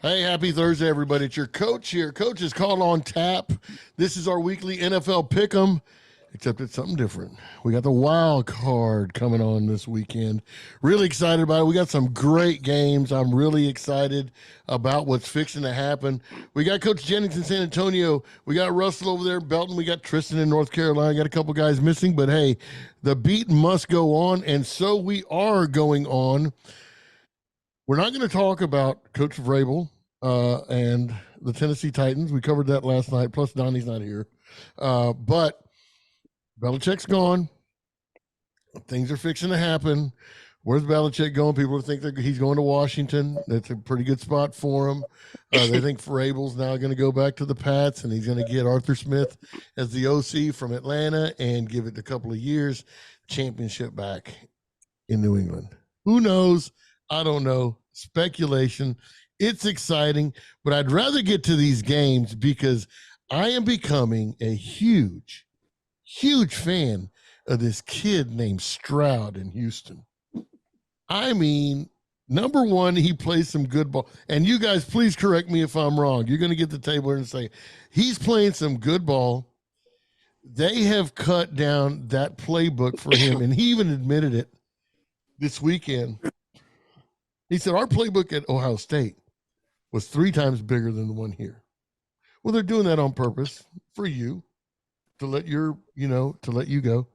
Hey, happy Thursday, everybody. It's your coach here. Coach is called on tap. This is our weekly NFL Pick'em, except it's something different. We got the wild card coming on this weekend. Really excited about it. We got some great games. I'm really excited about what's fixing to happen. We got Coach Jennings in San Antonio. We got Russell over there in Belton. We got Tristan in North Carolina. Got a couple guys missing, but hey, the beat must go on, and so we are going on. We're not going to talk about Coach Vrabel and the Tennessee Titans. We covered that last night. Plus, Donnie's not here. But Belichick's gone. Things are fixing to happen. Where's Belichick going? People think that he's going to Washington. That's a pretty good spot for him. They think Vrabel's now going to go back to the Pats, and he's going to get Arthur Smith as the OC from Atlanta and give it a couple of years, championship back in New England. Who knows? I don't know. Speculation. It's exciting, but I'd rather get to these games because I am becoming a huge, huge fan of this kid named Stroud in Houston. I mean, number one, he plays some good ball. And you guys, please correct me if I'm wrong. You're going to get the table and say, he's playing some good ball. They have cut down that playbook for him, and he even admitted it this weekend. He said, our playbook at Ohio State was 3 times bigger than the one here. Well, they're doing that on purpose for you to let to let you go.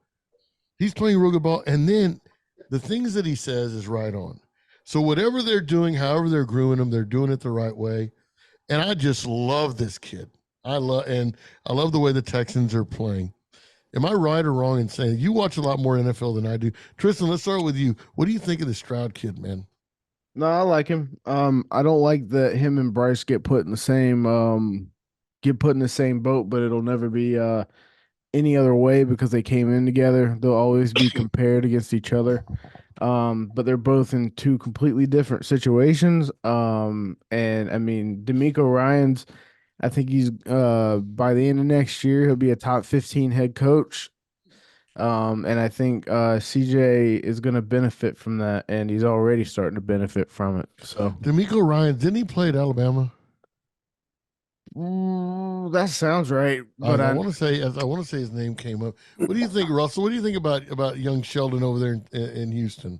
He's playing real good ball. And then the things that he says is right on. So whatever they're doing, however they're grooming him, they're doing it the right way. And I just love this kid. I love the way the Texans are playing. Am I right or wrong in saying you watch a lot more NFL than I do? Tristan, let's start with you. What do you think of the Stroud kid, man? No, I like him. I don't like that him and Bryce get put in the same boat, but it'll never be any other way because they came in together. They'll always be compared against each other. But they're both in 2 completely different situations. And I mean, D'Amico Ryans, I think he's by the end of next year, he'll be a top 15 head coach. And I think CJ is going to benefit from that, and he's already starting to benefit from it. So D'Amico Ryans, didn't he play at Alabama? That sounds right. But I want to say his name came up. What do you think, Russell? What do you think about young Sheldon over there in Houston?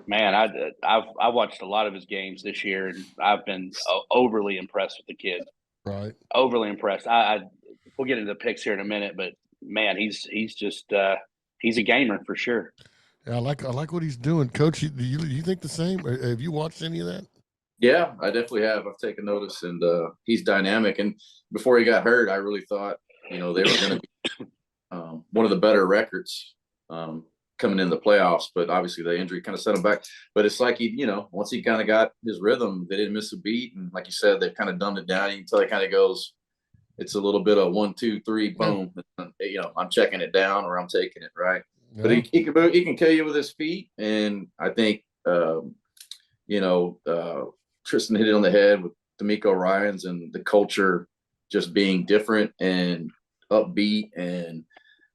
Man, I watched a lot of his games this year, and I've been overly impressed with the kid. Right, overly impressed. We'll get into the picks here in a minute, but man, he's just he's a gamer for sure. Yeah, I like what he's doing, Coach. Do you think the same? Or have you watched any of that? Yeah, I definitely have. I've taken notice, and he's dynamic. And before he got hurt, I really thought they were going to be one of the better records coming in the playoffs. But obviously, the injury kind of set him back. But it's like once he kind of got his rhythm, they didn't miss a beat. And like you said, they've kind of dumbed it down. You can tell he kind of goes. It's a little bit of 1, 2, 3, boom. I'm checking it down or I'm taking it, right? Yeah. But he can kill you with his feet, and I think Tristan hit it on the head with D'Amico Ryans and the culture just being different and upbeat. And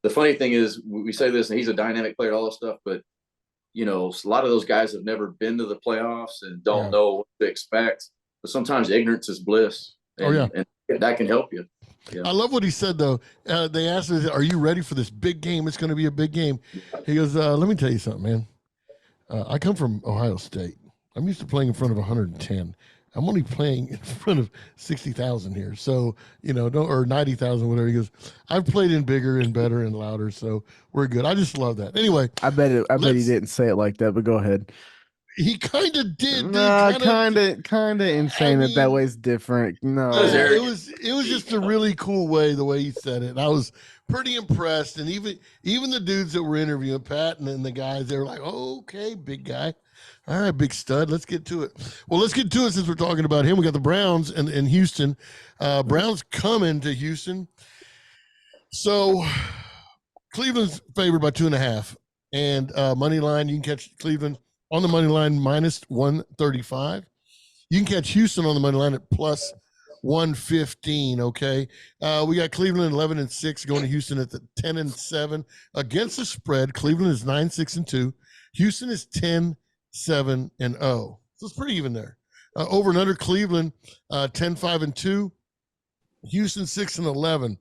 the funny thing is, we say this, and he's a dynamic player, all this stuff, but a lot of those guys have never been to the playoffs and don't know what to expect. But sometimes ignorance is bliss. And that can help you. Yeah. I love what he said, though. They asked him, are you ready for this big game? It's going to be a big game. He goes, let me tell you something, man. I come from Ohio State. I'm used to playing in front of 110. I'm only playing in front of 60,000 here. So, or 90,000, whatever. He goes, I've played in bigger and better and louder, so we're good. I just love that. Anyway. I bet he didn't say it like that, but go ahead. He kind of did. Kind of insane that way is different. No, it was just a really cool way, the way he said it. I was pretty impressed, and even the dudes that were interviewing Pat and the guys, they were like, oh, "Okay, big guy, all right, big stud. Let's get to it." Well, let's get to it since we're talking about him. We got the Browns in Houston. Browns coming to Houston, so Cleveland's favored by 2.5, and money line you can catch Cleveland on the money line minus 135. You can catch Houston on the money line at plus 115. Okay. We got Cleveland 11-6 going to Houston at the 10-7 against the spread. Cleveland is 9-6-2. Houston is 10-7-0. So it's pretty even there. Over and under Cleveland, 10-5-2. Houston 6-11.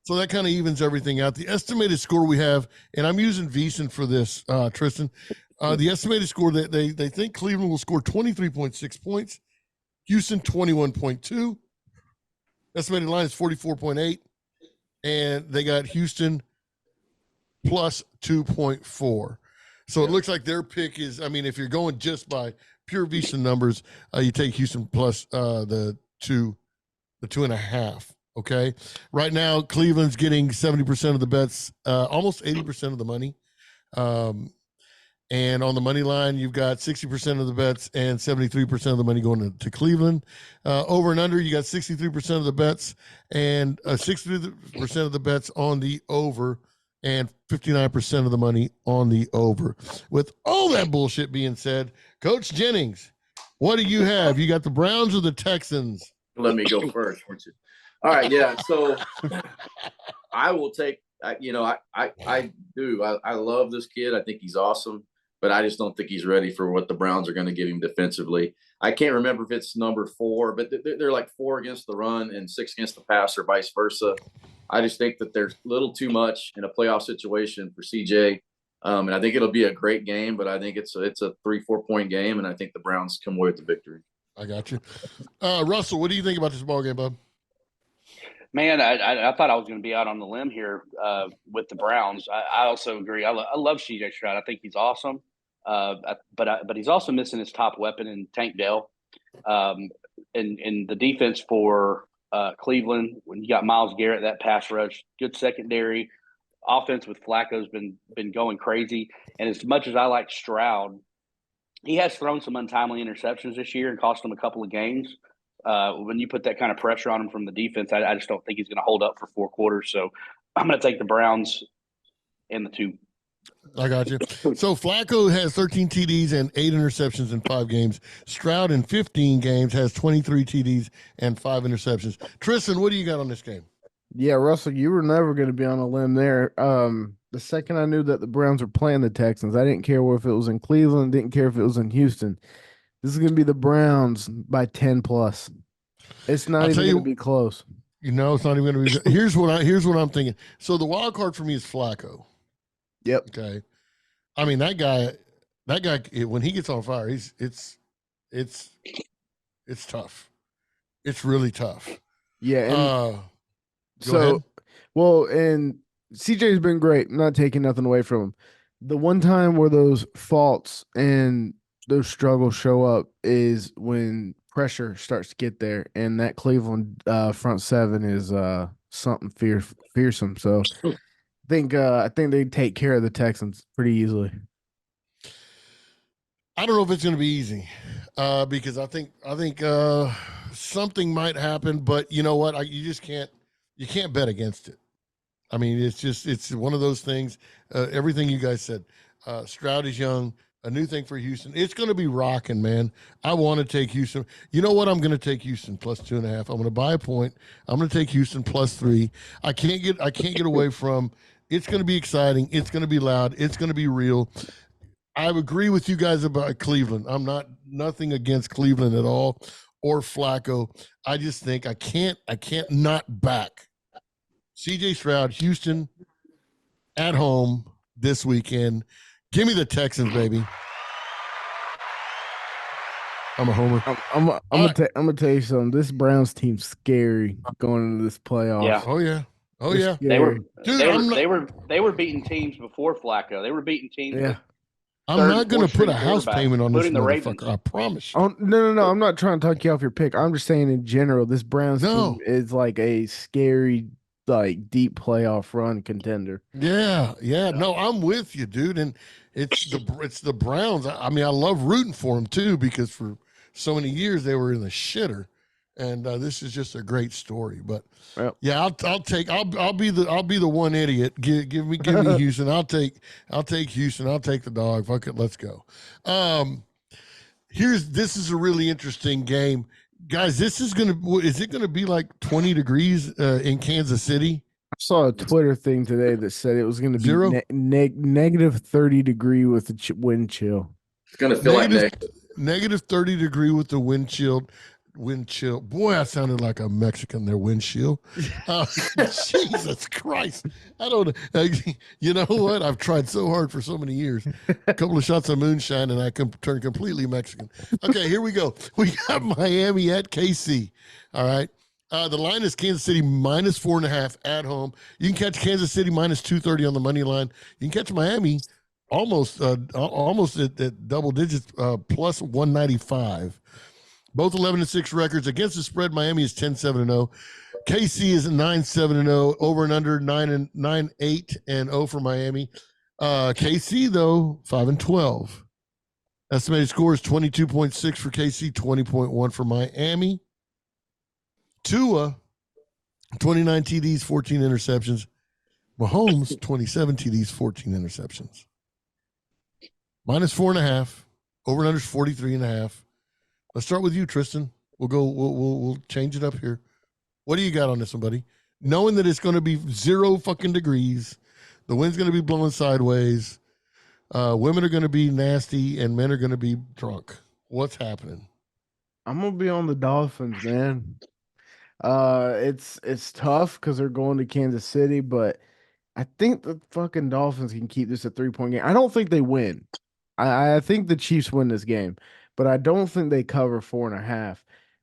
So that kind of evens everything out. The estimated score we have, and I'm using VSiN for this, Tristan. The estimated score that they think Cleveland will score 23.6 points. Houston 21.2. Estimated line is 44.8. And they got Houston plus 2.4. So it looks like their pick is, I mean, if you're going just by pure VSiN numbers, you take Houston plus the 2.5. Okay. Right now, Cleveland's getting 70% of the bets, almost 80% of the money. And on the money line, you've got 60% of the bets and 73% of the money going to Cleveland. Over and under, you got 63% of the bets and 63% of the bets on the over and 59% of the money on the over. With all that bullshit being said, Coach Jennings, what do you have? You got the Browns or the Texans? Let me go first, won't you? All right, yeah. So I will take. I do. I love this kid. I think he's awesome, but I just don't think he's ready for what the Browns are going to give him defensively. I can't remember if it's number 4, but they're like 4 against the run and 6 against the pass, or vice versa. I just think that there's a little too much in a playoff situation for CJ. And I think it'll be a great game, but I think it's a 3-4 point game, and I think the Browns come away with the victory. I got you. Russell, what do you think about this ball game, bub? Man, I thought I was going to be out on the limb here with the Browns. I also agree. I love CJ Stroud. I think he's awesome. But he's also missing his top weapon in Tank Dell. And the defense for Cleveland, when you got Myles Garrett, that pass rush, good secondary. Offense with Flacco's been going crazy. And as much as I like Stroud, he has thrown some untimely interceptions this year and cost him a couple of games. When you put that kind of pressure on him from the defense, I just don't think he's going to hold up for 4 quarters. So I'm going to take the Browns and the 2. I got you. So Flacco has 13 TDs and 8 interceptions in 5 games. Stroud in 15 games has 23 TDs and 5 interceptions. Tristan, what do you got on this game? Yeah, Russell, you were never going to be on a limb there. The second I knew that the Browns were playing the Texans, I didn't care if it was in Cleveland, didn't care if it was in Houston. This is going to be the Browns by 10 plus. It's not even going to be close. You know, it's not even going to be. Here's what I'm thinking. So the wild card for me is Flacco. Yep. Okay. I mean, that guy, when he gets on fire, it's tough. It's really tough. Yeah. And go ahead. Well, and CJ's been great. I'm not taking nothing away from him. The one time where those faults and those struggles show up is when pressure starts to get there, and that Cleveland front 7 is something fearsome. So I think they take care of the Texans pretty easily. I don't know if it's going to be easy because I think something might happen, but you know what? You can't bet against it. I mean, it's one of those things. Everything you guys said. Stroud is young. A new thing for Houston. It's going to be rocking, man. I want to take Houston. You know what? I'm going to take Houston plus 2.5. I'm going to buy a point. I'm going to take Houston plus 3. I can't get away from. It's going to be exciting. It's going to be loud. It's going to be real. I agree with you guys about Cleveland. I'm nothing against Cleveland at all or Flacco. I just think I can't not back CJ Stroud, Houston at home this weekend. Give me the Texans, baby. I'm a homer. I'm gonna tell you something. This Browns team's scary going into this playoff. Yeah. Oh yeah. They were beating teams before Flacco. They were beating teams. Yeah. I'm not going to put a house payment on this motherfucker. I promise you. Oh, no. I'm not trying to talk you off your pick. I'm just saying in general, this Browns team is like a scary, like deep playoff run contender. Yeah. No, I'm with you, dude. And it's the Browns. I mean, I love rooting for them too because for so many years they were in the shitter, and this is just a great story. But yeah, I'll be the one idiot. Give me Houston. I'll take Houston. I'll take the dog. Fuck it, let's go. This is a really interesting game, guys. Is it gonna be like 20 degrees in Kansas City? I saw a Twitter thing today that said it was going to be Zero? negative 30 degree with the wind chill. It's going to feel like negative 30 degree with the wind chill. Boy, I sounded like a Mexican there. Wind chill. Jesus Christ. I don't know. You know what? I've tried so hard for so many years. A couple of shots of moonshine and I turn completely Mexican. Okay, here we go. We got Miami at KC. All right. The line is Kansas City minus 4.5 at home. You can catch Kansas City minus 230 on the money line. You can catch Miami almost at double digits, plus 195. Both 11-6 records against the spread. Miami is 10-7-0. KC is 9-7-0. Over and under 9-8 and 0 for Miami. KC though 5-12. Estimated score is 22.6 for KC, 20.1 for Miami. Tua, 29 TDs, 14 interceptions. Mahomes, 27 TDs, 14 interceptions. Minus 4.5. Over and under 43.5. Let's start with you, Tristan. We'll change it up here. What do you got on this one, buddy? Knowing that it's going to be 0 fucking degrees, the wind's going to be blowing sideways, women are going to be nasty, and men are going to be drunk. What's happening? I'm gonna be on the Dolphins, man. It's tough because they're going to Kansas City, but I think the fucking Dolphins can keep this a 3-point game. I don't think they win. I think the Chiefs win this game, but I don't think they cover 4.5.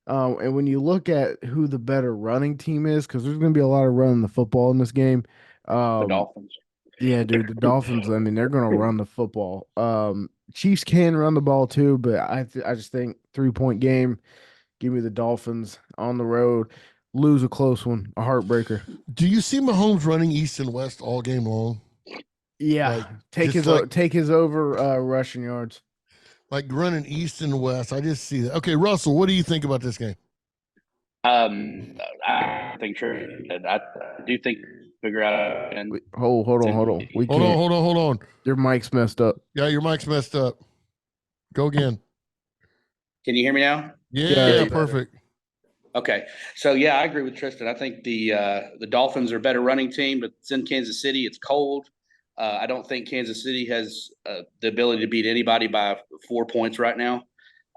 And when you look at who the better running team is, because there's going to be a lot of running the football in this game. The Dolphins. Yeah, dude, the Dolphins. I mean, they're going to run the football. Chiefs can run the ball too, but I just think 3-point game. Give me the Dolphins on the road. Lose a close one, a heartbreaker. Do you see Mahomes running east and west all game long? Yeah, take his over rushing yards. Like running east and west. I just see that. Okay, Russell, what do you think about this game? I think sure. I do think figure out and Hold on. Hold on. Your mic's messed up. Yeah, your mic's messed up. Go again. Can you hear me now? Yeah, perfect. Okay, so yeah, I agree with Tristan. I think the Dolphins are a better running team, but it's in Kansas City. It's cold. I don't think Kansas City has the ability to beat anybody by 4 points right now.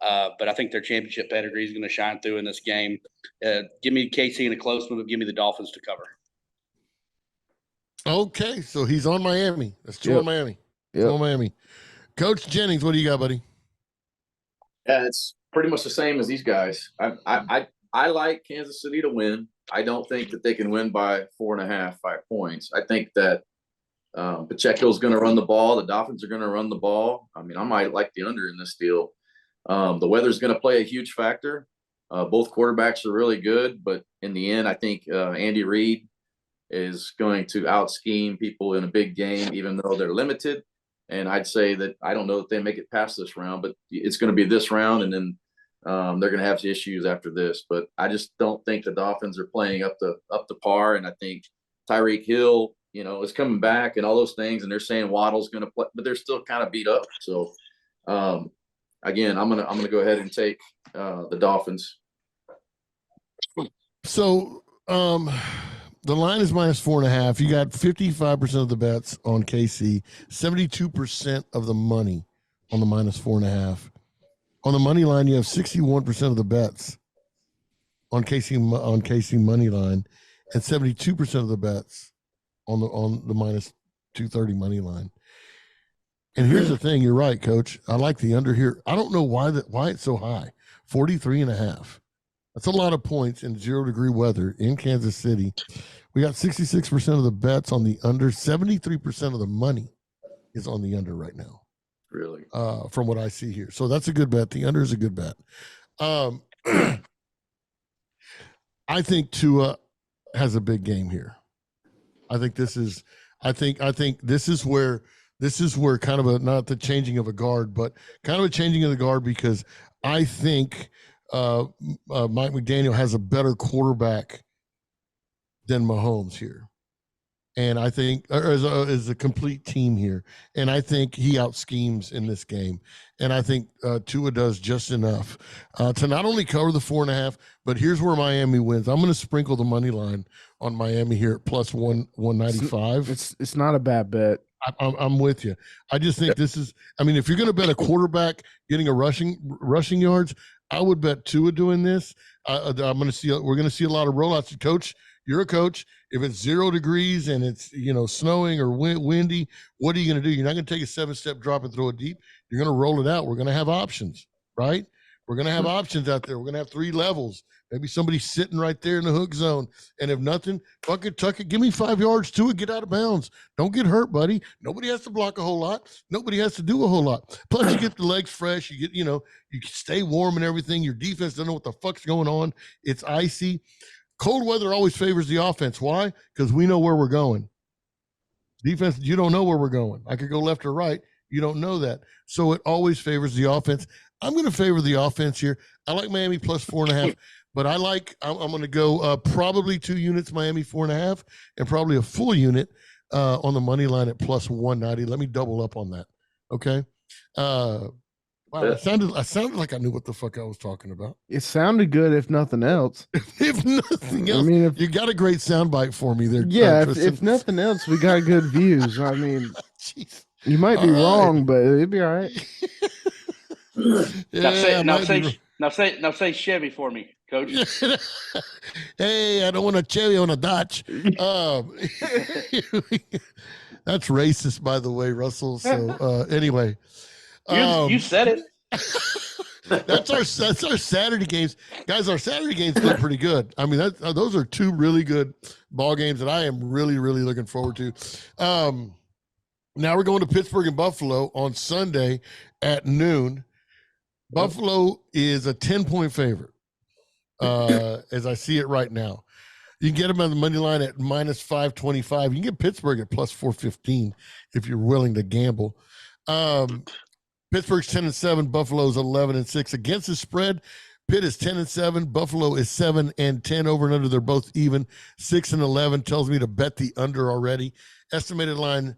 But I think their championship pedigree is going to shine through in this game. Give me KC in a close one, but give me the Dolphins to cover. Okay, so he's on Miami. That's two on Miami. Yep. On Miami. Coach Jennings, what do you got, buddy? Yeah, it's pretty much the same as these guys. I like Kansas City to win. I don't think that they can win by 4.5, 5 points. I think that Pacheco's going to run the ball. The Dolphins are going to run the ball. I mean, I might like the under in this deal. The weather's going to play a huge factor. Both quarterbacks are really good, but in the end, I think Andy Reid is going to out-scheme people in a big game, even though they're limited. And I'd say that I don't know if they make it past this round, but it's going to be this round, and then they're going to have issues after this. But I just don't think the Dolphins are playing up to par, and I think Tyreek Hill, is coming back and all those things, and they're saying Waddle's going to play, but they're still kind of beat up. So again, I'm gonna go ahead and take the Dolphins. So the line is minus 4.5. You got 55% of the bets on KC, 72% of the money on the minus 4.5. On the money line, you have 61% of the bets on KC money line, and 72% of the bets on the minus 230 money line. And here's the thing, you're right, Coach. I like the under here. I don't know why it's so high. 43.5. That's a lot of points in 0-degree weather in Kansas City. We got 66% of the bets on the under. 73% of the money is on the under right now. Really? From what I see here. So that's a good bet. The under is a good bet. I think Tua has a big game here. I think this is where kind of not the changing of a guard, but kind of a changing of the guard, because I think Mike McDaniel has a better quarterback than Mahomes here. And I think is a complete team here. And I think he out schemes in this game. And I think Tua does just enough to not only cover the 4.5, but here's where Miami wins. I'm going to sprinkle the money line on Miami here at plus 195. It's not a bad bet. I'm with you. I just think this is. I mean, if you're going to bet a quarterback getting a rushing yards, I would bet Tua doing this. I'm going to see. We're going to see a lot of rollouts. Coach, you're a coach. If it's 0 degrees and it's snowing or windy, what are you going to do? You're not going to take a 7-step drop and throw it deep. You're going to roll it out. We're going to have options, right? We're going to have options out there. We're going to have 3 levels. Maybe somebody sitting right there in the hook zone. And if nothing, fuck it, tuck it. Give me 5 yards to it. Get out of bounds. Don't get hurt, buddy. Nobody has to block a whole lot. Nobody has to do a whole lot. Plus, you get the legs fresh. You get, you stay warm and everything. Your defense doesn't know what the fuck's going on. It's icy. Cold weather always favors the offense. Why? Because we know where we're going. Defense, you don't know where we're going. I could go left or right. You don't know that. So it always favors the offense. I'm going to favor the offense here. I like Miami plus 4.5, but I'm going to go probably 2 units Miami 4.5 and probably a full unit on the money line at plus 190. Let me double up on that. Okay. Wow. I sounded like I knew what the fuck I was talking about. It sounded good, if nothing else. If nothing else, I mean, you got a great soundbite for me there. Yeah, if nothing else, we got good views. I mean, you might be wrong, but it'd be all right. Now say Chevy for me, Coach. Hey, I don't want a Chevy on a Dodge. That's racist, by the way, Russell. So anyway, you said it. That's our Saturday games, guys. Our Saturday games look pretty good. I mean, those are 2 really good ball games that I am really, really looking forward to. Now we're going to Pittsburgh and Buffalo on Sunday at noon. Buffalo is a 10-point favorite, as I see it right now. You can get them on the money line at minus 525. You can get Pittsburgh at plus 415 if you're willing to gamble. Pittsburgh's 10-7, Buffalo's 11-6 against the spread. Pitt is 10-7, Buffalo is 7-10 over and under. They're both even. 6-11 tells me to bet the under already. Estimated line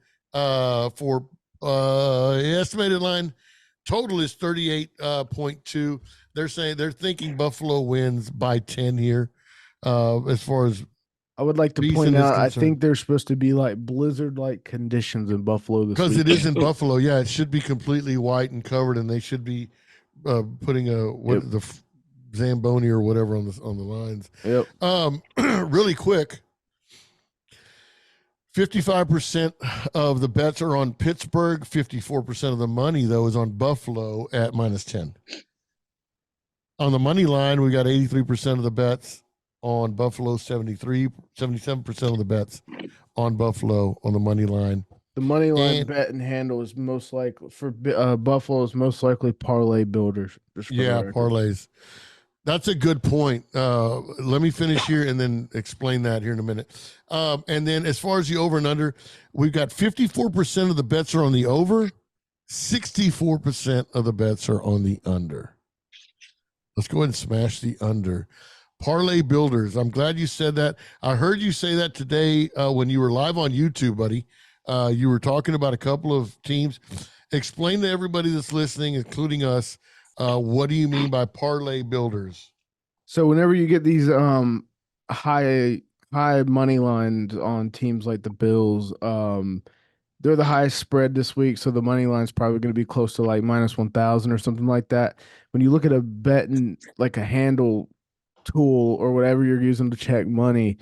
total is 38.2. They're thinking Buffalo wins by 10 here. As far as I would like to point out, I think there's supposed to be like blizzard-like conditions in Buffalo this week. Because it is in Buffalo. Yeah, it should be completely white and covered, and they should be putting the Zamboni or whatever on the lines. Yep. Really quick, 55% of the bets are on Pittsburgh. 54% of the money, though, is on Buffalo at minus 10. On the money line, we got 83% of the bets on Buffalo, 77% of the bets on Buffalo on the money line. The money line bet and handle is most likely for Buffalo is most likely parlay builders. Yeah, parlays. That's a good point. Let me finish here and then explain that here in a minute. And then as far as the over and under, we've got 54% of the bets are on the over, 64% of the bets are on the under. Let's go ahead and smash the under. Parlay builders. I'm glad you said that. I heard you say that today when you were live on YouTube, buddy. You were talking about a couple of teams. Explain to everybody that's listening, including us, what do you mean by parlay builders? So whenever you get these high money lines on teams like the Bills, they're the highest spread this week, so the money line is probably going to be close to like minus 1,000 or something like that. When you look at a bet and like a handle tool or whatever you're using to check money,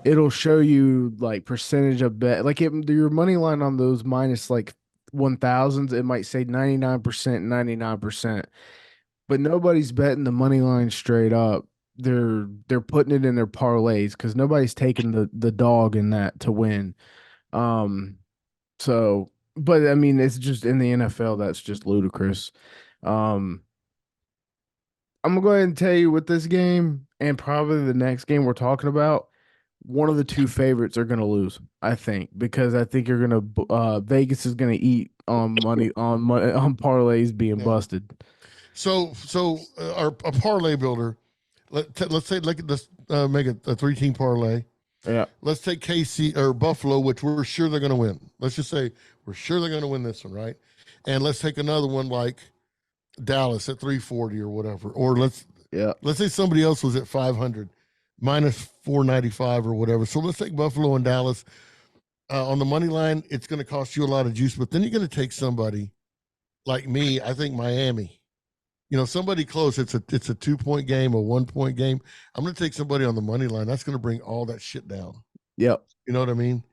it'll show you like percentage of bet. Like your money line on those minus like 1,000s, it might say 99%, but nobody's betting the money line straight up. They're putting it in their parlays because nobody's taking the dog in that to win. So, but I mean, it's just in the NFL, that's just ludicrous. I'm gonna go ahead and tell you with this game and probably the next game we're talking about, one of the 2 favorites are gonna lose. I think because I think you're gonna Vegas is gonna eat on money on parlays being busted. So a parlay builder. Let's say let's make it a 3-team parlay. Yeah. Let's take KC or Buffalo, which we're sure they're going to win. Let's just say we're sure they're going to win this one, right? And let's take another one like Dallas at 340 or whatever. Or let's say somebody else was at 500, minus 495 or whatever. So let's take Buffalo and Dallas. on the money line, it's going to cost you a lot of juice, but then you're going to take somebody like me. I think Miami. Somebody close. It's a 2-point game, a 1-point game. I'm going to take somebody on the money line. That's going to bring all that shit down. Yep. You know what I mean?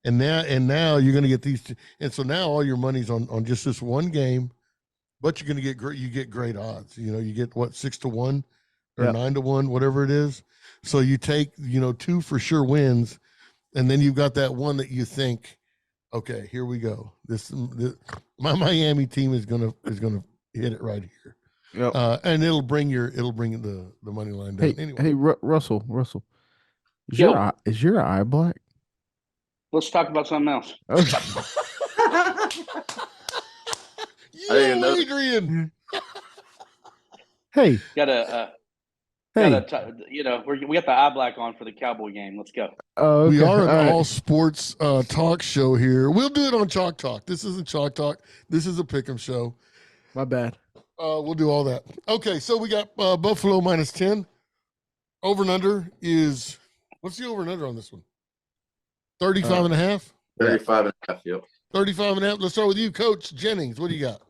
And now you're going to get these, and so now all your money's on just this one game, but you're going to get great odds. You get what, 6-1 or 9-1, whatever it is. So you take 2 for sure wins, and then you've got that one that you think, okay, here we go. This my Miami team is gonna hit it right here. Yep. And it'll bring the money line down. Hey, Russell, is your eye black? Let's talk about something else. Okay. Yeah, Adrian. Hey. We got the eye black on for the Cowboy game. Let's go. Oh, okay. We are an all all sports talk show here. We'll do it on Chalk Talk. This isn't Chalk Talk. This is a Pick'em show. My bad. We'll do all that. Okay, so we got Buffalo -10. Over and under is, what's the over and under on this one? 35.5? 35.5, yep. 35.5. Let's start with you, Coach Jennings. What do you got?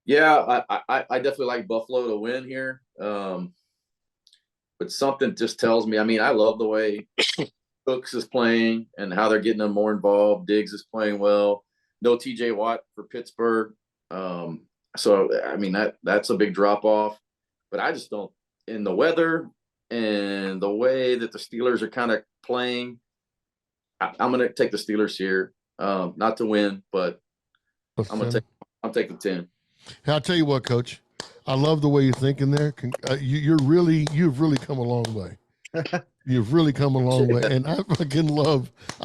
Yeah, I definitely like Buffalo to win here. But something just tells me, I love the way Cooks is playing and how they're getting them more involved. Diggs is playing well. No TJ Watt for Pittsburgh. So that's a big drop off. But I just don't, in the weather and the way that the Steelers are kind of playing, I'm going to take the Steelers here. Not to win, but I'm take the 10. I'll tell you what, Coach. I love the way you're thinking there. You've really come a long way. You've really come a long way, and I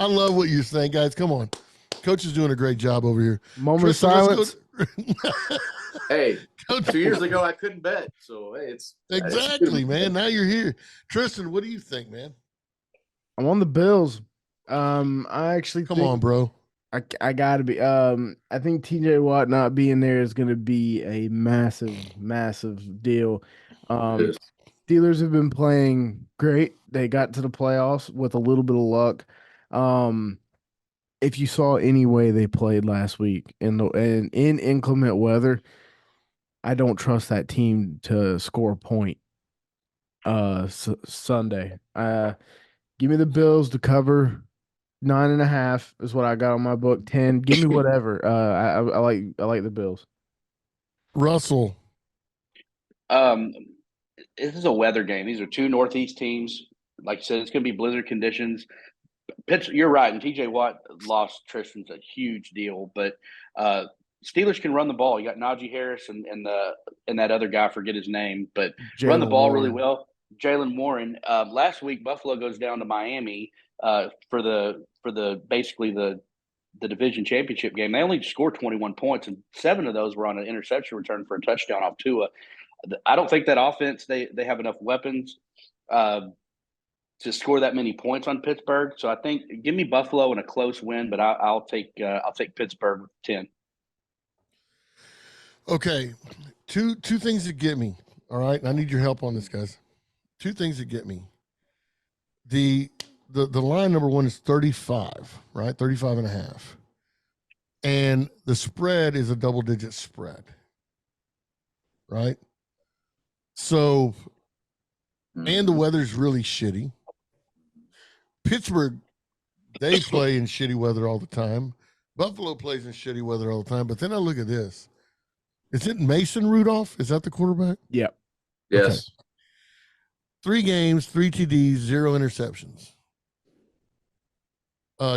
love what you're saying, guys. Come on, Coach is doing a great job over here. Moment of silence. Hey, 2 years ago I couldn't bet, so hey, it's exactly, man. Now you're here, Tristan. What do you think, man? I'm on the Bills. I actually come on, bro. I gotta be. I think TJ Watt not being there is going to be a massive deal. Steelers have been playing great. They got to the playoffs with a little bit of luck. If you saw any way they played last week in inclement weather, I don't trust that team to score a point. Sunday, give me the Bills to cover. 9.5 is what I got on my book. 10. Give me whatever. I like the Bills. Russell. This is a weather game. These are two Northeast teams. Like you said, it's going to be blizzard conditions. You're right, and TJ Watt lost Tristan's a huge deal. But Steelers can run the ball. You got Najee Harris and that other guy, I forget his name, but run the ball really well. Jalen Warren. Last week, Buffalo goes down to Miami for the basically the division championship game. They only scored 21 points, and 7 of those were on an interception return for a touchdown off Tua. I don't think that offense they have enough weapons to score that many points on Pittsburgh. So I think give me Buffalo in a close win, but I'll take Pittsburgh with 10. Okay, two things that get me. All right, I need your help on this, guys. 2 things that get me. The line number 1 is 35, right? 35.5. And the spread is a double-digit spread, right? So, and the weather's really shitty. Pittsburgh, they play in shitty weather all the time. Buffalo plays in shitty weather all the time. But then I look at this. Is it Mason Rudolph? Is that the quarterback? Yep. Yes. Okay. 3 games, 3 TDs, 0 interceptions.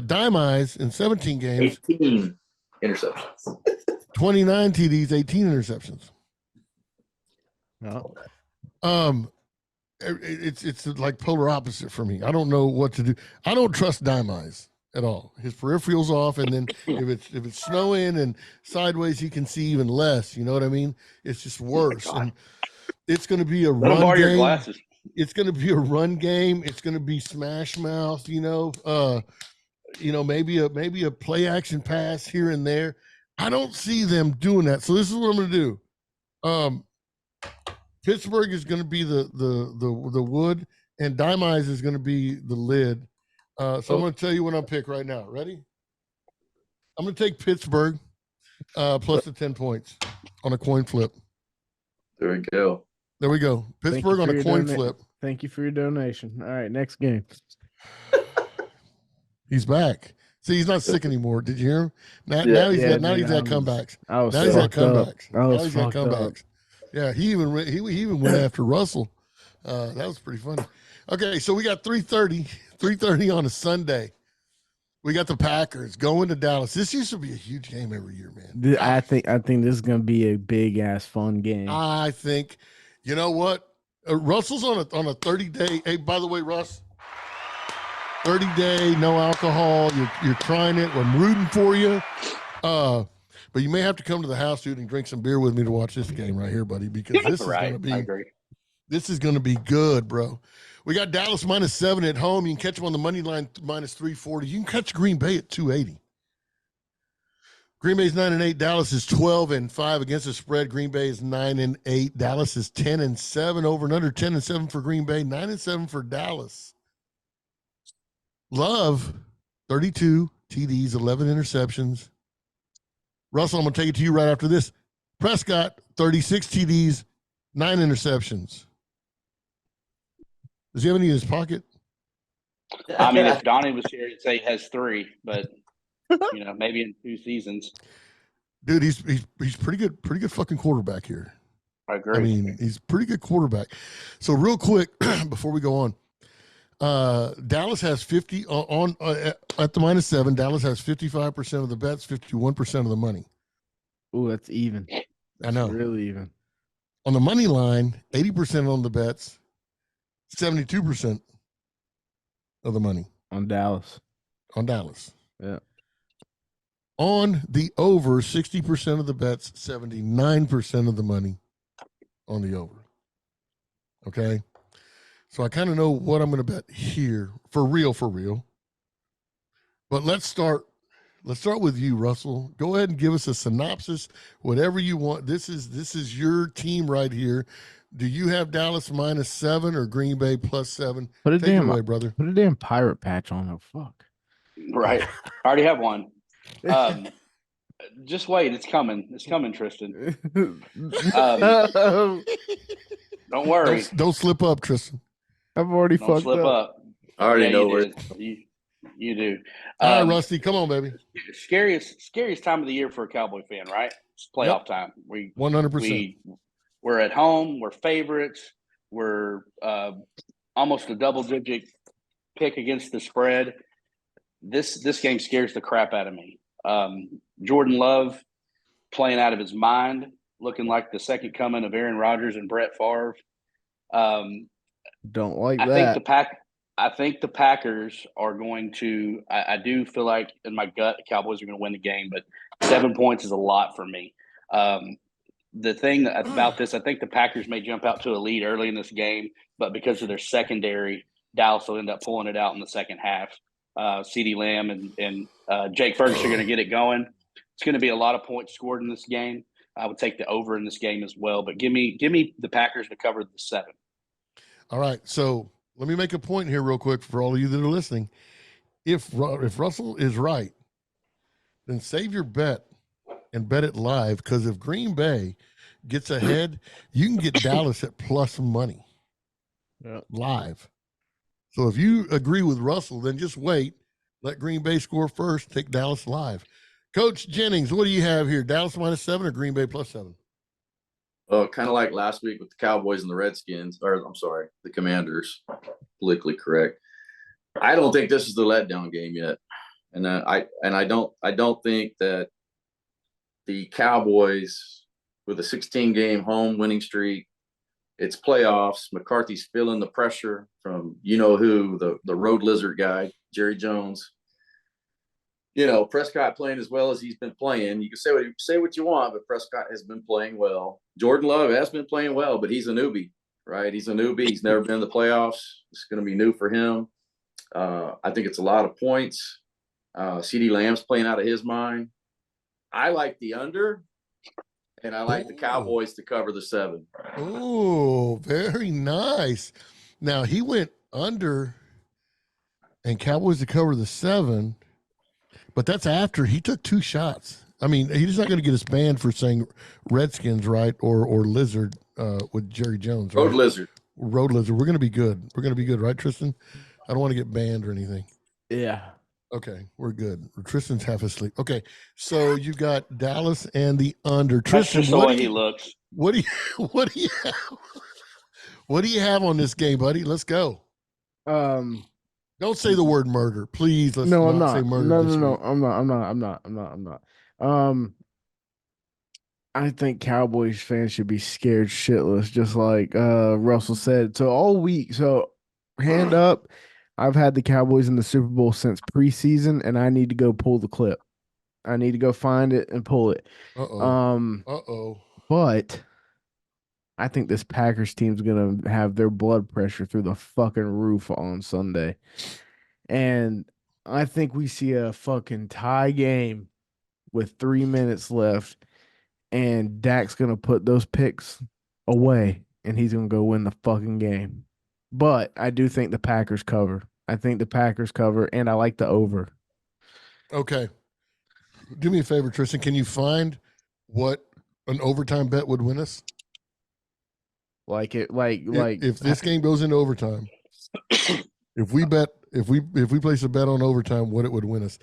Dime Eyes in 17 games. 18 interceptions. 29 TDs, 18 interceptions. No. It's like polar opposite for me. I don't know what to do. I don't trust Dime Eyes at all. His peripheral's off, and then if it's snowing and sideways, he can see even less. You know what I mean? It's just worse. And it's going to be a run game. Your glasses. It's going to be a run game. It's going to be smash mouth. Maybe a play action pass here and there. I don't see them doing that. So this is what I'm going to do. Pittsburgh is going to be the wood, and Dime Eyes is going to be the lid. So I'm going to tell you what I'll pick right now. Ready? I'm going to take Pittsburgh plus the 10 points on a coin flip. There we go. There we go. Pittsburgh on a coin flip. Thank you for your donation. All right, next game. He's back. See, he's not sick anymore. Did you hear him? Now he's got comebacks. Now he's got comebacks. Yeah, he even went after Russell. That was pretty funny. Okay, so we got 3:30 on a Sunday. We got the Packers going to Dallas. This used to be a huge game every year, man. I think this is gonna be a big ass fun game. I think, you know what? Russell's on a 30-day. Hey, by the way, Russ, 30-day, no alcohol. You're trying it. I'm rooting for you. But you may have to come to the house, dude, and drink some beer with me to watch this game right here, buddy, because this is going to be good, bro. We got Dallas -7 at home. You can catch them on the money line -340. You can catch Green Bay at 280. Green Bay's 9-8. Dallas is 12-5 against the spread. Green Bay is 9-8. Dallas is 10-7 over and under. 10-7 for Green Bay. 9-7 for Dallas. Love, 32 TDs, 11 interceptions. Russell, I'm going to take it to you right after this. Prescott, 36 TDs, 9 interceptions. Does he have any in his pocket? I mean, if Donnie was here, he'd say he has 3, but maybe in 2 seasons. Dude, he's pretty good fucking quarterback here. I agree. I mean, he's pretty good quarterback. So real quick, before we go on, Dallas has 50 at the -7. Dallas has 55% of the bets, 51% of the money. Oh, that's even. I know, really even. On the money line, 80% on the bets, 72% of the money on Dallas. Yeah. On the over, 60% of the bets, 79% of the money on the over. Okay. So I kind of know what I'm going to bet here for real. But let's start with you, Russell. Go ahead and give us a synopsis, whatever you want. This is your team right here. Do you have Dallas -7 or Green Bay +7? Take it away, brother. Put a damn pirate patch on. Oh, fuck. Right. I already have one. Just wait. It's coming. It's coming, Tristan. Don't worry. Don't slip up, Tristan. I've already Don't fucked slip up. I already know it. You do. All right, Rusty, come on, baby. Scariest time of the year for a Cowboy fan, right? It's playoff time. 100%. We're at home. We're favorites. We're almost a double-digit pick against the spread. This game scares the crap out of me. Jordan Love playing out of his mind, looking like the second coming of Aaron Rodgers and Brett Favre. Don't like that. I think the Packers are going to. I do feel like in my gut the Cowboys are going to win the game, but 7 points is a lot for me. The thing about this, I think the Packers may jump out to a lead early in this game, but because of their secondary, Dallas will end up pulling it out in the second half. CeeDee Lamb and Jake Ferguson are going to get it going. It's going to be a lot of points scored in this game. I would take the over in this game as well, but give me the Packers to cover the 7. All right, so let me make a point here real quick for all of you that are listening. If Russell is right, then save your bet and bet it live, because if Green Bay gets ahead, you can get Dallas at plus money live. So if you agree with Russell, then just wait. Let Green Bay score first. Take Dallas live. Coach Jennings, what do you have here? Dallas -7 or Green Bay +7? Kind of like last week with the Cowboys and the Redskins, or I'm sorry, the Commanders. Politically correct. I don't think this is the letdown game yet, and I don't think that the Cowboys with a 16-game home winning streak. It's playoffs. McCarthy's feeling the pressure from who, the road lizard guy, Jerry Jones. Prescott playing as well as he's been playing. You can say what you want, but Prescott has been playing well. Jordan Love has been playing well, but he's a newbie, right? He's a newbie. He's never been in the playoffs. It's going to be new for him. I think it's a lot of points. CeeDee Lamb's playing out of his mind. I like the under, and I like the Cowboys to cover the 7. Oh, very nice. Now, he went under and Cowboys to cover the 7. But that's after he took 2 shots. I mean, he's not going to get us banned for saying Redskins, right? Or Lizard with Jerry Jones, right? Road Lizard. Road Lizard. We're going to be good. We're going to be good, right, Tristan? I don't want to get banned or anything. Yeah. Okay, we're good. Tristan's half asleep. Okay, so you got Dallas and the under. Tristan, That's just the way he looks. what do you have? What do you have on this game, buddy? Let's go. Don't say the word murder, please. Let's no, I'm not not. say murder. No. I'm not. I think Cowboys fans should be scared shitless, just like Russell said. So all week, hand up. I've had the Cowboys in the Super Bowl since preseason, and I need to go pull the clip. I need to go find it and pull it. But I think this Packers team's gonna have their blood pressure through the fucking roof on Sunday. And I think we see a fucking tie game with 3 minutes left, and Dak's gonna put those picks away, and he's gonna go win the fucking game. But I do think the Packers cover. I think the Packers cover, and I like the over. Okay. Do me a favor, Tristan. Can you find what an overtime bet would win us? If this game goes into overtime, if we place a bet on overtime, what it would win us?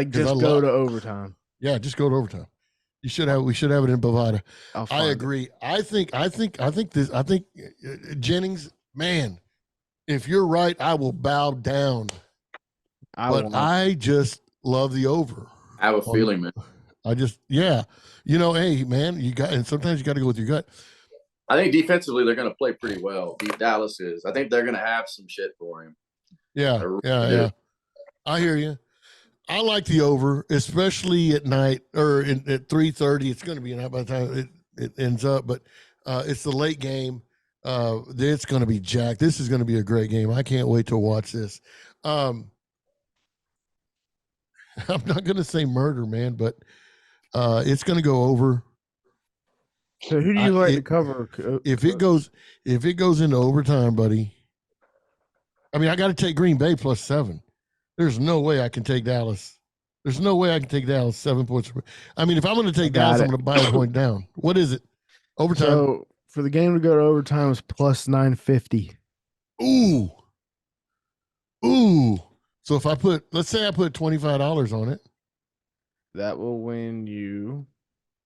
Just go to overtime. Yeah, just go to overtime. We should have it in Bovada. I agree. I think Jennings, man, if you're right, I will bow down. I just love the over. I have a feeling, man. Hey, man, and sometimes you got to go with your gut. I think defensively they're going to play pretty well. Dallas is. I think they're going to have some shit for him. Yeah. I hear you. I like the over, especially at night or at 3:30. It's going to be night by the time it ends up, but it's the late game. It's going to be jacked. This is going to be a great game. I can't wait to watch this. I'm not going to say murder, man, but it's going to go over. So who do you like to cover? If it goes into overtime, buddy. I mean, I got to take Green Bay +7. There's no way I can take Dallas. 7 points. I mean, if I'm going to take Dallas, I'm going to buy a point down. What is it? Overtime. So for the game to go to overtime is +950. Ooh. So if let's say I put $25 on it. That will win you,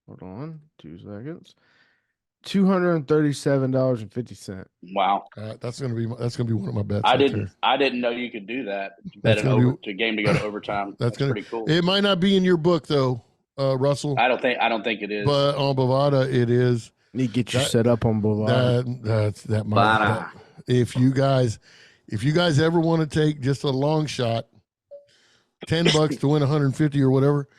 hold on, 2 seconds, $237.50. Wow. That's gonna be one of my bets. I didn't know you could do that. Bet to game to go to overtime. That's pretty cool. It might not be in your book though, Russell. I don't think it is. But on Bovada it is. Need to get you set up on Bovada. If you guys ever want to take just a long shot, $10 to win 150 or whatever,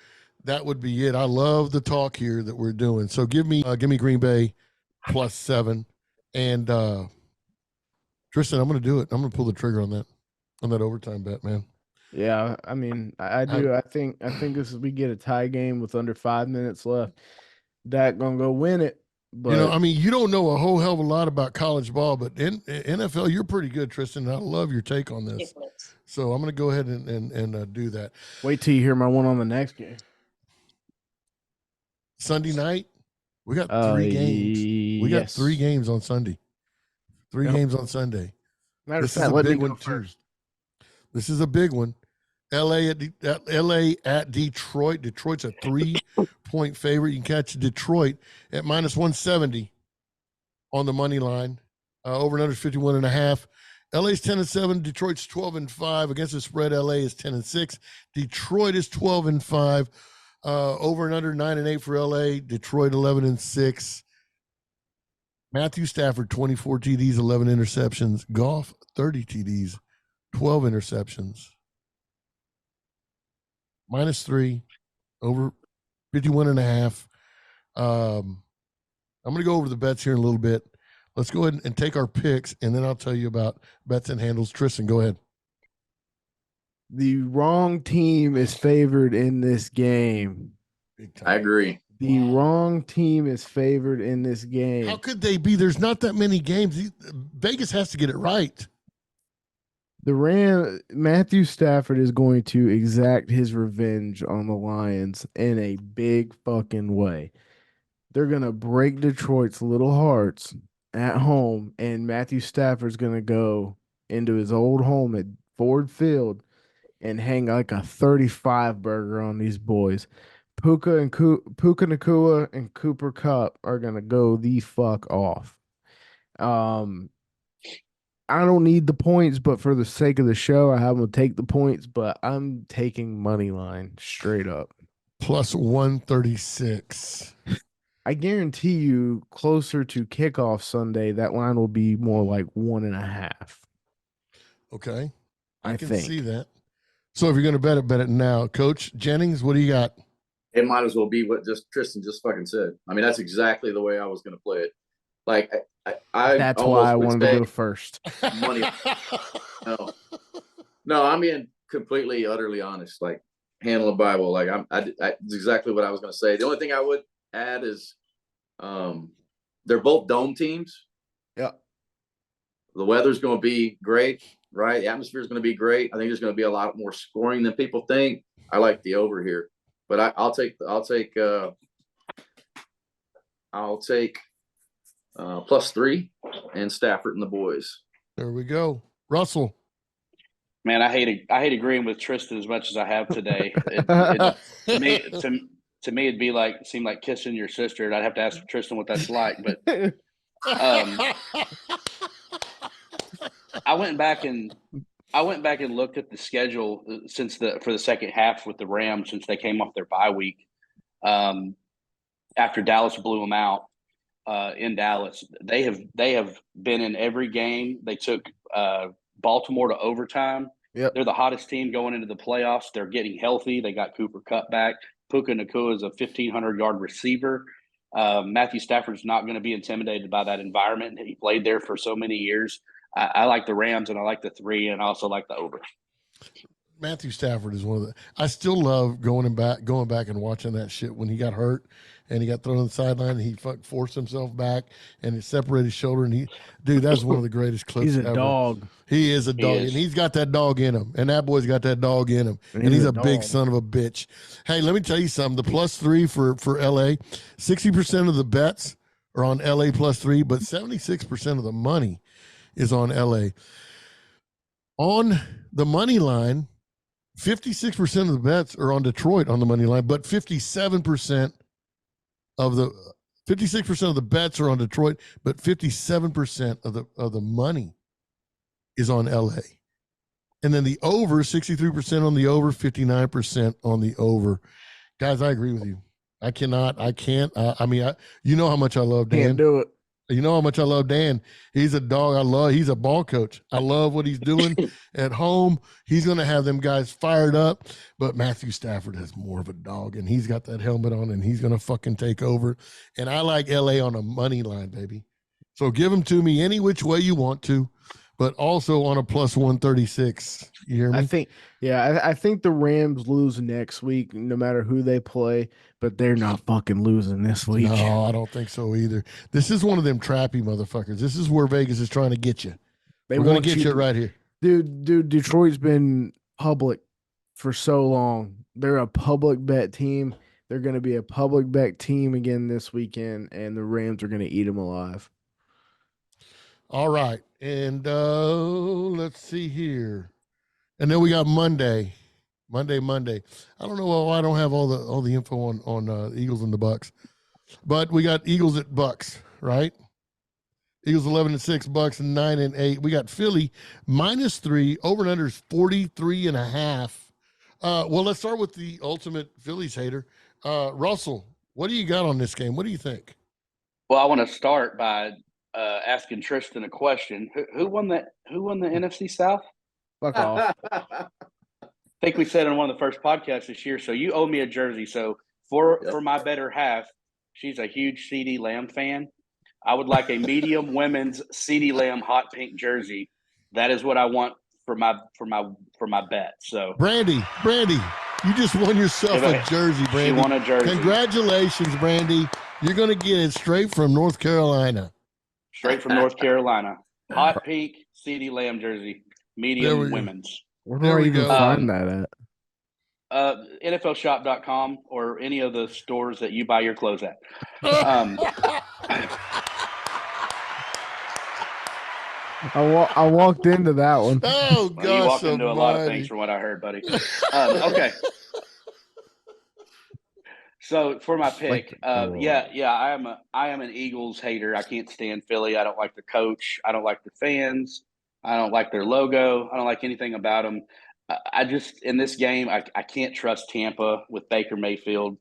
that would be it. I love the talk here that we're doing. So give me Green Bay +7, and Tristan, I'm going to do it. I'm going to pull the trigger on that overtime bet, man. Yeah, I mean, I do. I think this is we get a tie game with under 5 minutes left. Dak gonna go win it. But you don't know a whole hell of a lot about college ball, but in NFL, you're pretty good, Tristan. I love your take on this. So I'm going to go ahead and do that. Wait till you hear my one on the next game. Sunday night, we got 3 games. We got 3 games on Sunday. 3 games on Sunday. This is a big one too. This is a big one. LA at Detroit. Detroit's a 3-point favorite. You can catch Detroit at -170 on the money line. Over and under 51.5. LA's 10-7. Detroit's 12-5 against the spread. LA is 10-6. Detroit is 12-5. Over and under 9-8 for LA. Detroit 11-6. Matthew Stafford 24 TDs, 11 interceptions. Goff 30 TDs, 12 interceptions. -3, over 51.5. I'm going to go over the bets here in a little bit. Let's go ahead and take our picks, and then I'll tell you about bets and handles. Tristan, go ahead. The wrong team is favored in this game. I agree. The wrong team is favored in this game. How could they be? There's not that many games. Vegas has to get it right. Matthew Stafford is going to exact his revenge on the Lions in a big fucking way. They're going to break Detroit's little hearts at home, and Matthew Stafford's going to go into his old home at Ford Field and hang like a 35 burger on these boys. Puka Nakua and Cooper Kupp are going to go the fuck off. I don't need the points, but for the sake of the show, I have them take the points, but I'm taking money line straight up. Plus 136. I guarantee you, closer to kickoff Sunday, that line will be more like 1.5. Okay. I can think. see that. So if you're going to bet it now. Coach Jennings, what do you got? It might as well be what Tristan just fucking said. I mean, that's exactly the way I was going to play it. Like, that's why I wanted to go first. Money. No, I'm being completely, utterly honest. Like, handle the Bible. Like, it's exactly what I was going to say. The only thing I would add is, they're both dome teams. Yeah. The weather's going to be great, right? The atmosphere is going to be great. I think there's going to be a lot more scoring than people think. I like the over here, but I'll take +3 and Stafford and the boys. There we go. Russell. Man, I hate agreeing with Tristan as much as I have today. To me, it'd seem like kissing your sister, and I'd have to ask Tristan what that's like. But I went back and looked at the schedule for the second half with the Rams since they came off their bye week. After Dallas blew them out in Dallas, they have been in every game. They took Baltimore to overtime. Yep. They're the hottest team going into the playoffs. They're getting healthy. They got Cooper Kupp back. Puka Nakua is a 1,500-yard receiver. Matthew Stafford's not going to be intimidated by that environment. He played there for so many years. I like the Rams, and I like the 3, and I also like the over. Matthew Stafford is one of the. I still love going back and watching that shit when he got hurt and he got thrown on the sideline and he forced himself back and he separated his shoulder and that's one of the greatest clips He's ever. a dog. He is a dog, and he's got that dog in him, and that boy's got that dog in him, and he's a big son of a bitch. Hey, let me tell you something. The +3 for LA, 60% of the bets are on LA +3, but 76% of the money is on LA. On the money line, 56% of the bets are on Detroit on the money line, but 56% of the bets are on Detroit, but 57% of the money is on LA. And then the over, 63% on the over, 59% on the over. Guys, I agree with you. I can't. You know how much I love Dan. Can't do it. You know how much I love Dan. He's a dog. He's a ball coach. I love what he's doing at home. He's going to have them guys fired up. But Matthew Stafford has more of a dog, and he's got that helmet on, and he's going to fucking take over. And I like LA on a money line, baby. So give them to me any which way you want to, but also on a +136. You hear me? I think the Rams lose next week, no matter who they play, but they're not fucking losing this week. No, I don't think so either. This is one of them trappy motherfuckers. This is where Vegas is trying to get you. We're going to get you right here. Dude, Detroit's been public for so long. They're a public bet team. They're going to be a public bet team again this weekend, and the Rams are going to eat them alive. All right. And let's see here. And then we got Monday. I don't know why I don't have all the info on Eagles and the Bucks. But we got Eagles at Bucks, right? Eagles 11-6, Bucks 9-8. We got Philly -3. Over and under is 43.5. Well, let's start with the ultimate Phillies hater. Russell, what do you got on this game? What do you think? Well, I want to start by asking Tristan a question. Who won the NFC South? Fuck off. I think we said on one of the first podcasts this year. So you owe me a jersey. So for my better half, she's a huge CeeDee Lamb fan. I would like a medium women's CeeDee Lamb hot pink jersey. That is what I want for my bet. So Brandy, you just won yourself a jersey, Brandy. She won a jersey. Congratulations, Brandy. You're going to get it straight from North Carolina. Straight from North Carolina. Hot pink CeeDee Lamb jersey. medium women's. Where There do I we even go. find that at? NFLshop.com or any of the stores that you buy your clothes at. I walked into that one. Oh, Well, you walk gosh into a lot of things almighty. from what I heard, buddy. Okay. So for my pick, I am an Eagles hater. I can't stand Philly. I don't like the coach. I don't like the fans. I don't like their logo. I don't like anything about them. I just in this game, I can't trust Tampa with Baker Mayfield.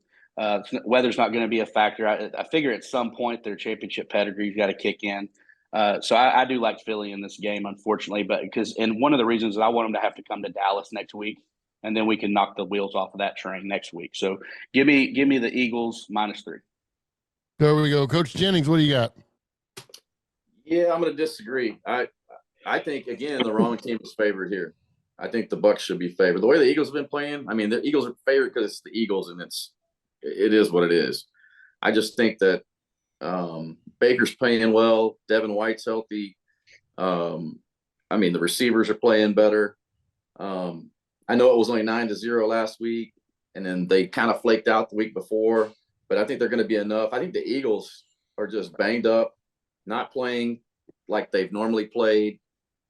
Weather's not going to be a factor. I figure at some point their championship pedigree's got to kick in. So I do like Philly in this game, unfortunately, but and one of the reasons is I want them to have to come to Dallas next week, and then we can knock the wheels off of that train next week. So give me the Eagles -3. There we go. Coach Jennings, what do you got? Yeah, I'm going to disagree. I think, again, the wrong team is favored here. I think the Bucs should be favored. The way the Eagles have been playing, I mean, the Eagles are favored because it's the Eagles, and it is what it is. I just think that Baker's playing well. Devin White's healthy. I mean, the receivers are playing better. I know it was only 9-0 last week, and then they kind of flaked out the week before, but I think they're going to be enough. I think the Eagles are just banged up, not playing like they've normally played,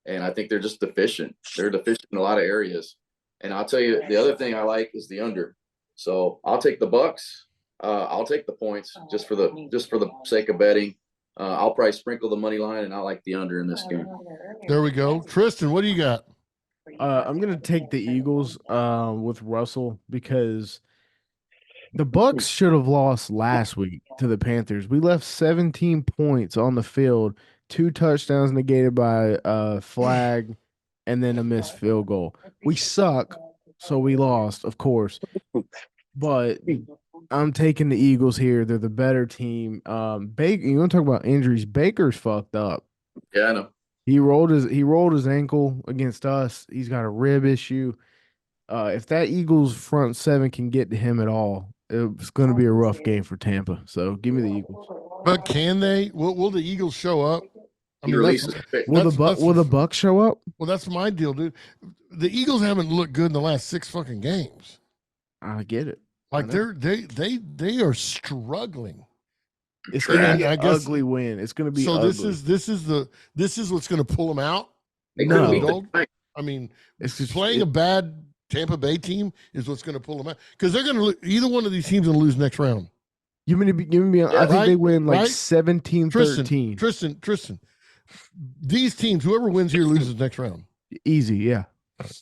and I think they're just deficient. They're deficient in a lot of areas. And I'll tell you, the other thing I like is the under. So I'll take the Bucs. I'll take the points just for the sake of betting. I'll probably sprinkle the money line, and I like the under in this game. There we go. Tristan, what do you got? I'm gonna take the Eagles with Russell because the Bucs should have lost last week to the Panthers. We left 17 points on the field, 2 touchdowns negated by a flag, and then a missed field goal. We suck, so we lost, of course. But I'm taking the Eagles here. They're the better team. Baker, you want to talk about injuries? Baker's fucked up. Yeah, I know. He rolled his ankle against us. He's got a rib issue. If that Eagles front seven can get to him at all, it's going to be a rough game for Tampa. So give me the Eagles. But can they? Will the Eagles show up? I mean, will the Bucs show up? Well, that's my deal, dude. The Eagles haven't looked good in the last 6 fucking games. I get it. Like they are struggling. It's going to be an ugly win. It's going to be ugly. This is what's going to pull them out. I mean, it's just playing a bad Tampa Bay team is what's going to pull them out because they're going to either one of these teams going to lose next round. I think they win like 17-13. Tristan, these teams, whoever wins here loses next round. Easy, yeah.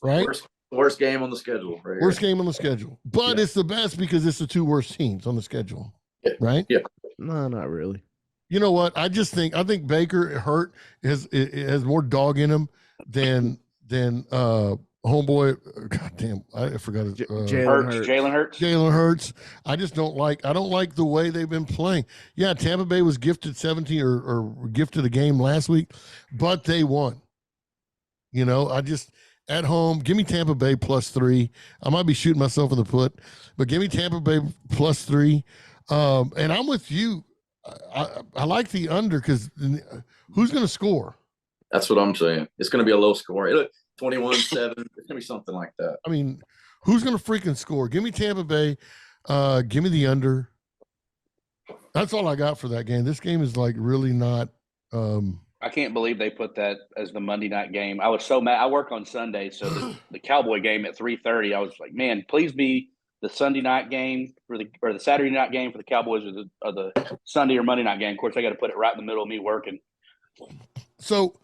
Right. Worst game on the schedule. Right worst game on the schedule, but it's the best because it's the 2 worst teams on the schedule. Yeah. Right? Yeah. No, not really. You know what? I think Baker has more dog in him than homeboy. Goddamn, I forgot his Jalen Hurts. I don't like the way they've been playing. Yeah, Tampa Bay was gifted 17 or gifted a game last week, but they won. You know, at home, give me Tampa Bay +3. I might be shooting myself in the foot, but give me Tampa Bay +3. And I'm with you. I like the under because who's going to score? That's what I'm saying. It's going to be a low score. 21-7. It's going to be something like that. I mean, who's going to freaking score? Give me Tampa Bay. Give me the under. That's all I got for that game. This game is like really not. I can't believe they put that as the Monday night game. I was so mad. I work on Sunday, so the Cowboy game at 3:30. I was like, man, please be the Sunday night game or the Saturday night game for the Cowboys or the Sunday or Monday night game. Of course, I got to put it right in the middle of me working. So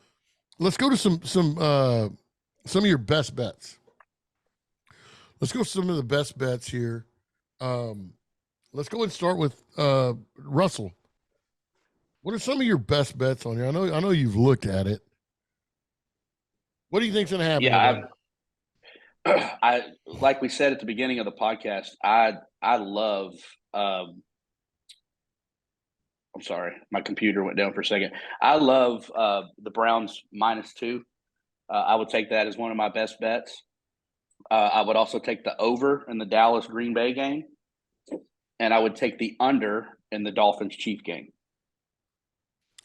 let's go to some of your best bets. Let's go some of the best bets here. Let's go and start with Russell. What are some of your best bets on here? I know you've looked at it. What do you think's going to happen? Yeah, I like we said at the beginning of the podcast, I love I'm sorry, my computer went down for a second. I love the Browns -2. I would take that as one of my best bets. I would also take the over in the Dallas Green Bay game, and I would take the under in the Dolphins Chief game.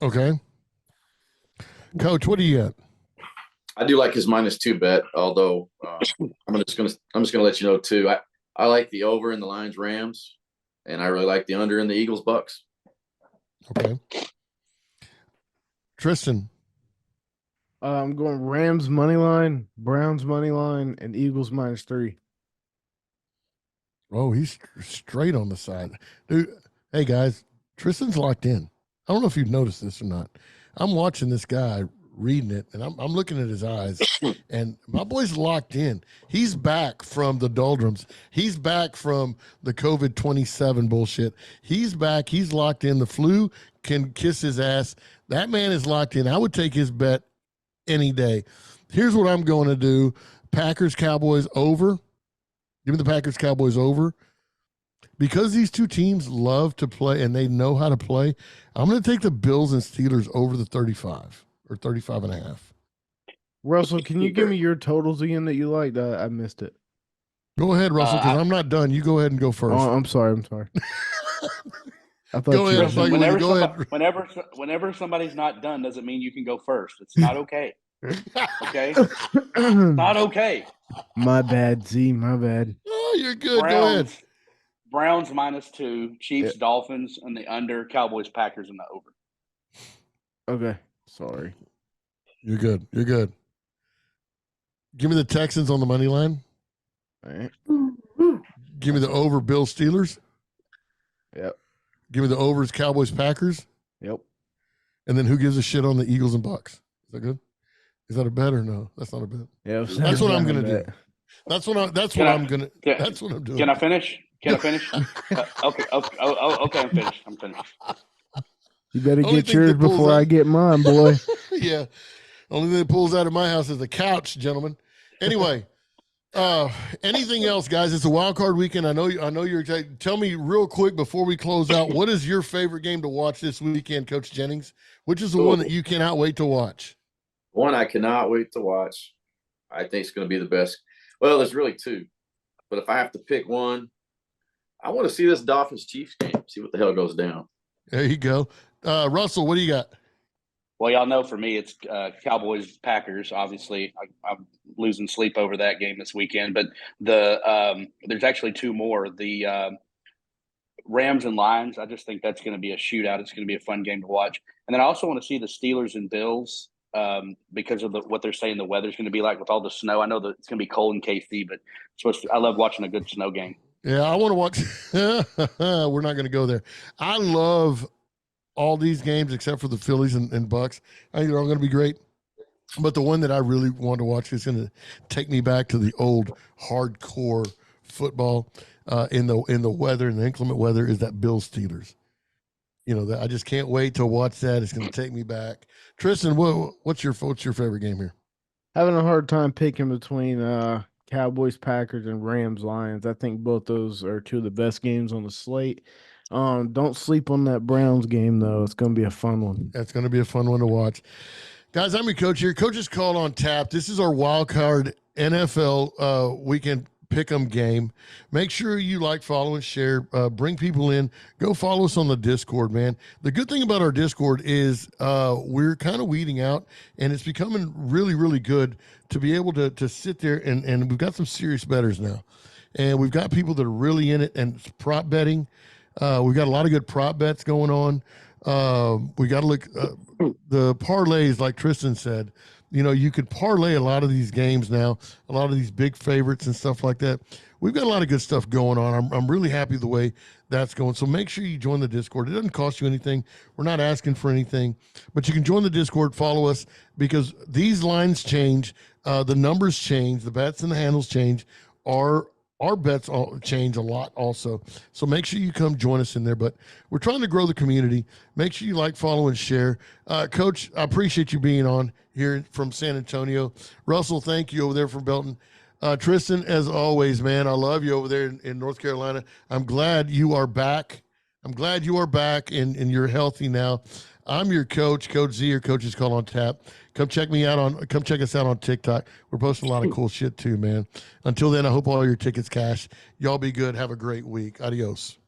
Okay. Coach, what do you got? I do like his -2 bet, although I'm just gonna let you know too. I like the over in the Lions Rams, and I really like the under in the Eagles Bucks. Okay. Tristan. I'm going Rams money line, Browns money line, and Eagles -3. Oh, he's straight on the side. Dude, hey, guys, Tristan's locked in. I don't know if you've noticed this or not. I'm watching this guy reading it, and I'm looking at his eyes, and my boy's locked in. He's back from the doldrums. He's back from the COVID-27 bullshit. He's back. He's locked in. The flu can kiss his ass. That man is locked in. I would take his bet any day. Here's what I'm going to do. Packers, Cowboys over. Give me the Packers, Cowboys over. Because these two teams love to play and they know how to play, I'm going to take the Bills and Steelers over the 35 or 35.5. Russell, can you give me your totals again that you liked? I missed it. Go ahead, Russell, because I'm not done. You go ahead and go first. Oh, I'm sorry. I thought Go you ahead. were- Go ahead. Whenever somebody's not done doesn't mean you can go first. It's not okay. Okay? Not okay. My bad, Z. My bad. Oh, you're good. Go ahead. Browns -2, Chiefs, Dolphins, and the under, Cowboys, Packers, and the over. Okay. Sorry. You're good. You're good. Give me the Texans on the money line. All right. Give me the over Bills Steelers. Yep. Give me the overs Cowboys Packers. Yep. And then who gives a shit on the Eagles and Bucks? Is that good? Is that a bet or no? That's not a bet. Yeah. That's what I'm gonna do. That's what I'm doing. Can I finish? Okay. Okay, I'm finished. You better Only get thing yours that pulls before out- I get mine, boy. Yeah. Only thing that pulls out of my house is the couch, gentlemen. Anyway, anything else, guys? It's a wild card weekend. I know you're excited. Tell me real quick before we close out, what is your favorite game to watch this weekend, Coach Jennings? Which is the one that you cannot wait to watch? One I cannot wait to watch. I think it's going to be the best. Well, there's really two, but if I have to pick one, I want to see this Dolphins Chiefs game. See what the hell goes down. There you go. Russell, what do you got? Well, y'all know for me, it's Cowboys Packers. Obviously, I'm losing sleep over that game this weekend. But there's actually two more. The Rams and Lions. I just think that's going to be a shootout. It's going to be a fun game to watch. And then I also want to see the Steelers and Bills because of what they're saying the weather's going to be like with all the snow. I know that it's going to be cold in KC, but I love watching a good snow game. Yeah, I want to watch. We're not going to go there. I love all these games except for the Phillies and Bucks. I think they're all going to be great. But the one that I really want to watch is going to take me back to the old hardcore football in the weather, and the inclement weather, is that Bills Steelers. You know, I just can't wait to watch that. It's going to take me back. Tristan, what's your favorite game here? Having a hard time picking between Cowboys, Packers, and Rams, Lions. I think both those are two of the best games on the slate. Don't sleep on that Browns game, though. It's going to be a fun one. That's going to be a fun one to watch. Guys, I'm your coach here. Coach's Call on Tap. This is our wild card NFL weekend pick'em game. Make sure you like, follow, and share. Bring people in. Go follow us on the Discord, man. The good thing about our Discord is we're kind of weeding out, and it's becoming really, really good to be able to sit there, and we've got some serious bettors now. And we've got people that are really in it, and it's prop betting. We've got a lot of good prop bets going on. We got to look the parlays, like Tristan said. You know, you could parlay a lot of these games now, a lot of these big favorites and stuff like that. We've got a lot of good stuff going on. I'm really happy the way that's going. So make sure you join the Discord. It doesn't cost you anything. We're not asking for anything, but you can join the Discord, follow us, because these lines change, the numbers change, the bets and the handles change. Our bets all change a lot also. So make sure you come join us in there. But we're trying to grow the community. Make sure you like, follow, and share. Coach, I appreciate you being on here from San Antonio. Russell, thank you over there from Belton. Tristan, as always, man, I love you over there in North Carolina. I'm glad you are back. and you're healthy now. I'm your coach, Coach Z, or Coach's Call on Tap. Come check us out on TikTok. We're posting a lot of cool shit too, man. Until then, I hope all your tickets cash. Y'all be good. Have a great week. Adios.